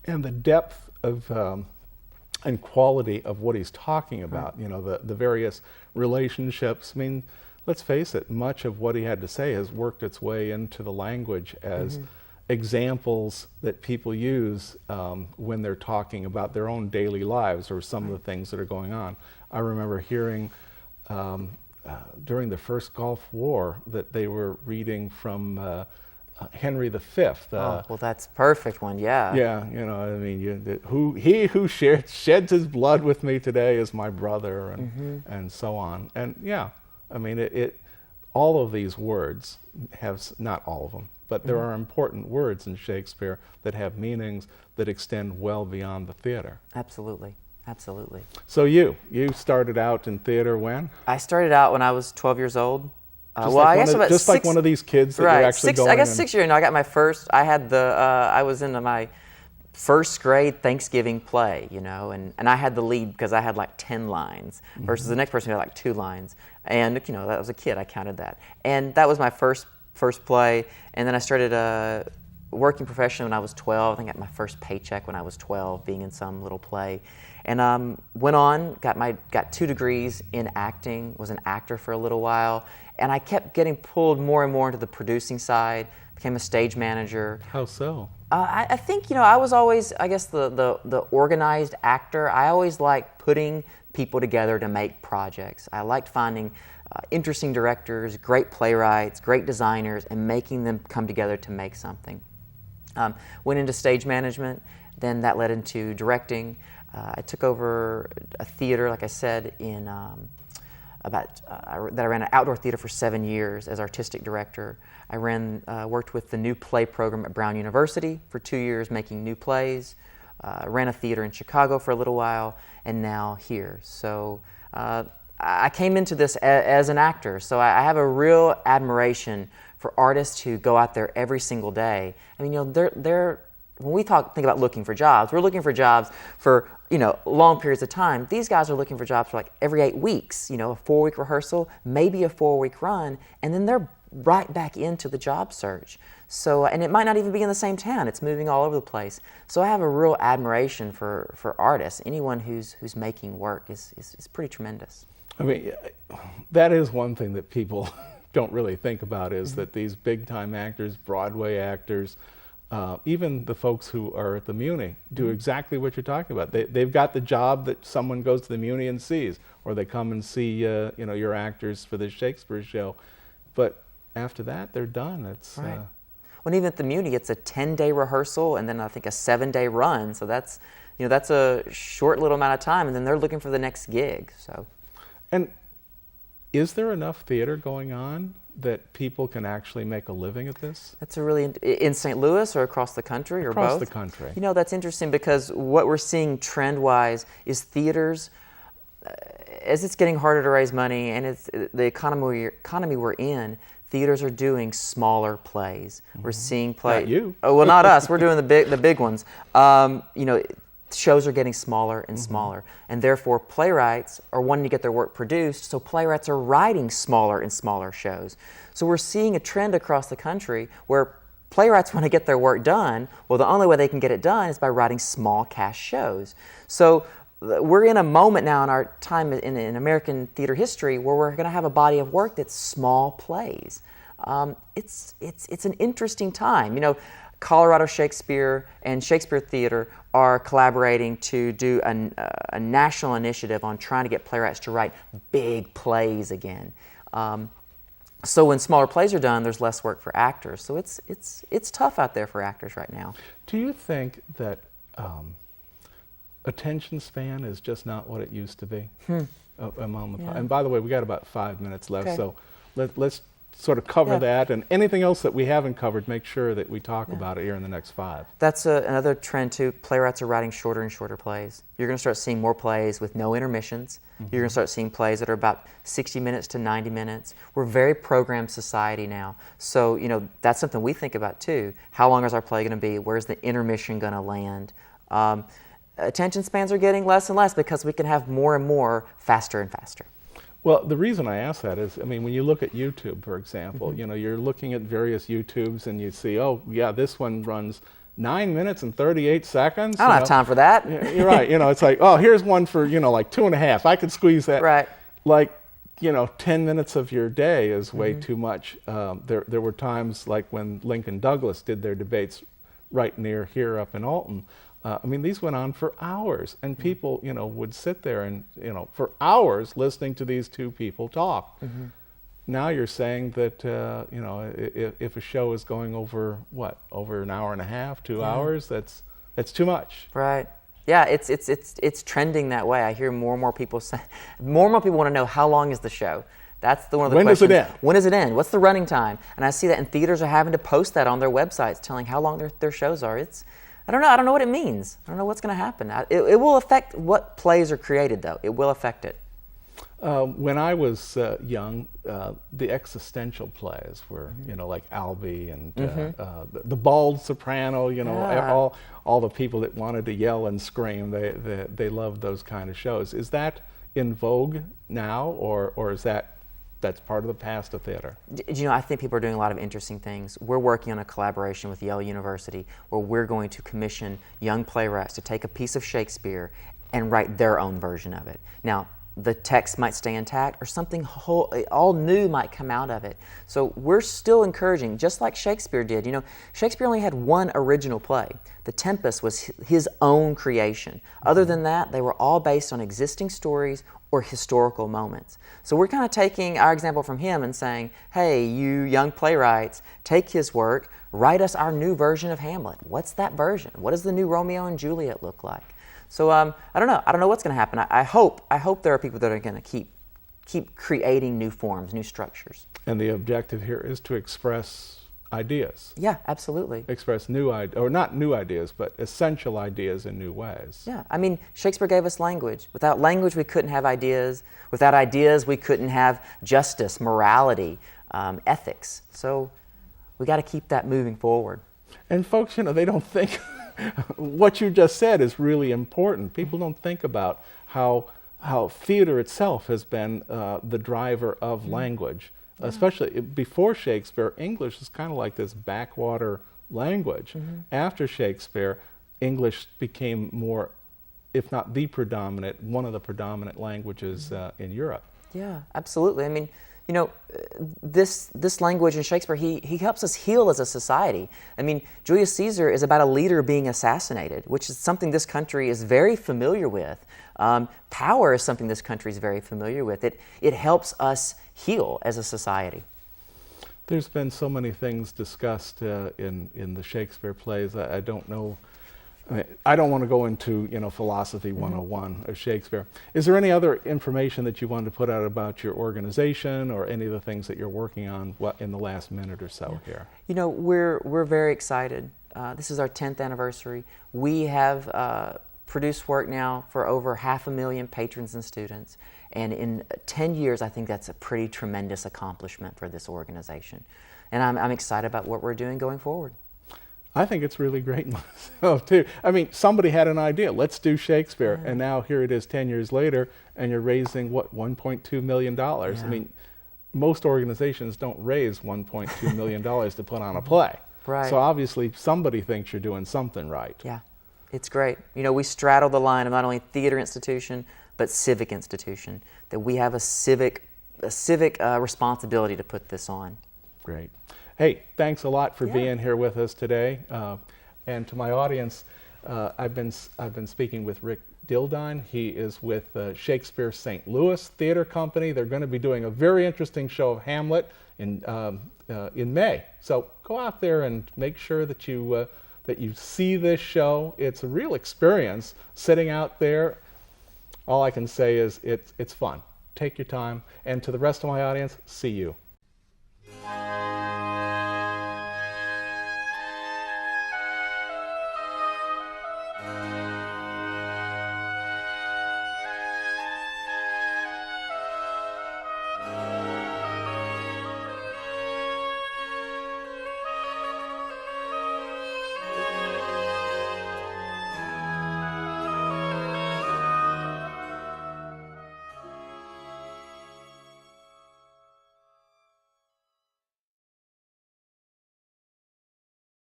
and the depth of and quality of what he's talking about, you know, the various relationships. I mean, let's face it, much of what he had to say has worked its way into the language as examples that people use when they're talking about their own daily lives or some of the things that are going on. I remember hearing during the first Gulf War that they were reading from Henry V. Oh, well, that's a perfect one, yeah. Yeah, you know, I mean, he who sheds his blood with me today is my brother, and so on. And yeah, I mean, all of these words have, not all of them, but there are important words in Shakespeare that have meanings that extend well beyond the theater. Absolutely, absolutely. So you started out in theater when? I started out when I was 12 years old. Just like one of these kids that right, you're actually going. I guess 6 years. I got my first. I was into my first grade Thanksgiving play, you know, and I had the lead because I had like 10 lines versus the next person who had like 2 lines, and you know, that was a kid. I counted that, and that was my first play, and then I started working professionally when I was 12. I think I got my first paycheck when I was 12, being in some little play, and went on, got 2 degrees in acting, was an actor for a little while. And I kept getting pulled more and more into the producing side, became a stage manager. How so? I think, you know, I was always, I guess, the organized actor. I always liked putting people together to make projects. I liked finding interesting directors, great playwrights, great designers, and making them come together to make something. Went into stage management, then that led into directing. I took over a theater, like I said, in that I ran an outdoor theater for 7 years as artistic director. I worked with the new play program at Brown University for 2 years, making new plays. Ran a theater in Chicago for a little while, and now here. So I came into this as an actor, so I have a real admiration for artists who go out there every single day. I mean, you know, they're when we think about looking for jobs, we're looking for jobs for, you know, long periods of time. These guys are looking for jobs for like every 8 weeks, you know, a 4-week rehearsal, maybe a 4-week run, and then they're right back into the job search. So, and it might not even be in the same town, it's moving all over the place. So I have a real admiration for artists. Anyone who's making work is pretty tremendous. I mean, that is one thing that people don't really think about, is that these big time actors, Broadway actors, even the folks who are at the Muni do exactly what you're talking about. They've got the job that someone goes to the Muni and sees, or they come and see you know, your actors for the Shakespeare show. But after that, they're done. It's right. Well, even at the Muni, it's a 10-day rehearsal and then I think a 7-day run. So that's, you know, that's a short little amount of time, and then they're looking for the next gig. So, and is there enough theater going on that people can actually make a living at this? That's a really, in St. Louis or across the country or both? Across the country. You know, that's interesting because what we're seeing trend-wise is theaters, as it's getting harder to raise money and it's the economy we're in, theaters are doing smaller plays. We're seeing Not you. Oh, well, not us. We're doing the big ones. You know, shows are getting smaller and smaller, and therefore playwrights are wanting to get their work produced, so playwrights are writing smaller and smaller shows. So we're seeing a trend across the country where playwrights want to get their work done. Well, the only way they can get it done is by writing small cast shows. So we're in a moment now in our time in American theater history where we're going to have a body of work that's small plays. It's an interesting time. You know, Colorado Shakespeare and Shakespeare Theater are collaborating to do a national initiative on trying to get playwrights to write big plays again. So when smaller plays are done, there's less work for actors. So it's tough out there for actors right now. Do you think that attention span is just not what it used to be? And by the way, we got about 5 minutes left, Okay. so let's sort of cover that, and anything else that we haven't covered, make sure that we talk about it here in the next 5. That's another trend too. Playwrights are writing shorter and shorter plays. You're going to start seeing more plays with no intermissions. You're going to start seeing plays that are about 60 minutes to 90 minutes. We're a very programmed society now. So, you know, that's something we think about too. How long is our play going to be? Where's the intermission going to land? Attention spans are getting less and less because we can have more and more faster and faster. Well, the reason I ask that is, I mean, when you look at YouTube, for example, you know, you're looking at various YouTubes and you see, oh, yeah, this one runs 9 minutes and 38 seconds. I don't have time for that. You're right. It's like, oh, here's one for, like 2.5. I could squeeze that. Right. Like, 10 minutes of your day is way too much. There were times like when Lincoln Douglas did their debates right near here up in Alton. These went on for hours, and people, would sit there and, for hours listening to these two people talk. Now you're saying that, if a show is going over an hour and a half, 2 hours, that's too much. Right. Yeah, it's trending that way. I hear more and more people say, more and more people want to know, how long is the show? That's one of the questions. When does it end? When does it end? What's the running time? And I see that, and theaters are having to post that on their websites, telling how long their shows are. I don't know what it means. I don't know what's going to happen. It will affect what plays are created, though. It will affect it. When I was young, the existential plays were, like Albee and the bald soprano, all the people that wanted to yell and scream, they loved those kind of shows. Is that in vogue now, or is that's part of the past of theater? I think people are doing a lot of interesting things. We're working on a collaboration with Yale University where we're going to commission young playwrights to take a piece of Shakespeare and write their own version of it. Now, the text might stay intact, or something all new might come out of it. So we're still encouraging, just like Shakespeare did. Shakespeare only had one original play. The Tempest was his own creation. Other than that, they were all based on existing stories or historical moments. So we're kind of taking our example from him and saying, hey, you young playwrights, take his work, write us our new version of Hamlet. What's that version? What does the new Romeo and Juliet look like? So I don't know. I don't know what's going to happen. I hope there are people that are going to keep creating new forms, new structures. And the objective here is to express ideas. Yeah, absolutely. Express new ideas, or not new ideas, but essential ideas in new ways. Yeah, Shakespeare gave us language. Without language, we couldn't have ideas. Without ideas, we couldn't have justice, morality, ethics. So we got to keep that moving forward. And folks, they don't think what you just said is really important. People don't think about how theater itself has been the driver of language. Especially before Shakespeare, English is kind of like this backwater language. After Shakespeare, English became more, if not the predominant, one of the predominant languages in Europe. Yeah, absolutely. This language in Shakespeare, he helps us heal as a society. Julius Caesar is about a leader being assassinated, which is something this country is very familiar with. Power is something this country is very familiar with. It helps us heal as a society. There's been so many things discussed in the Shakespeare plays. I don't know. I don't want to go into philosophy 101 of Shakespeare. Is there any other information that you wanted to put out about your organization or any of the things that you're working on in the last minute or so here? We're very excited. This is our 10th anniversary. We have produced work now for over 500,000 patrons and students. And in 10 years, I think that's a pretty tremendous accomplishment for this organization. And I'm excited about what we're doing going forward. I think it's really great myself, too. Somebody had an idea, let's do Shakespeare, and now here it is 10 years later, and you're raising, $1.2 million? Yeah. Most organizations don't raise $1.2 million to put on a play. Right. So obviously somebody thinks you're doing something right. Yeah, it's great. We straddle the line of not only theater institution, but civic institution, that we have a civic responsibility to put this on. Great. Hey, thanks a lot for being here with us today. And to my audience, I've been speaking with Rick Dildine. He is with Shakespeare St. Louis Theater Company. They're going to be doing a very interesting show of Hamlet in May. So go out there and make sure that you see this show. It's a real experience sitting out there. All I can say is it's fun. Take your time. And to the rest of my audience, see you.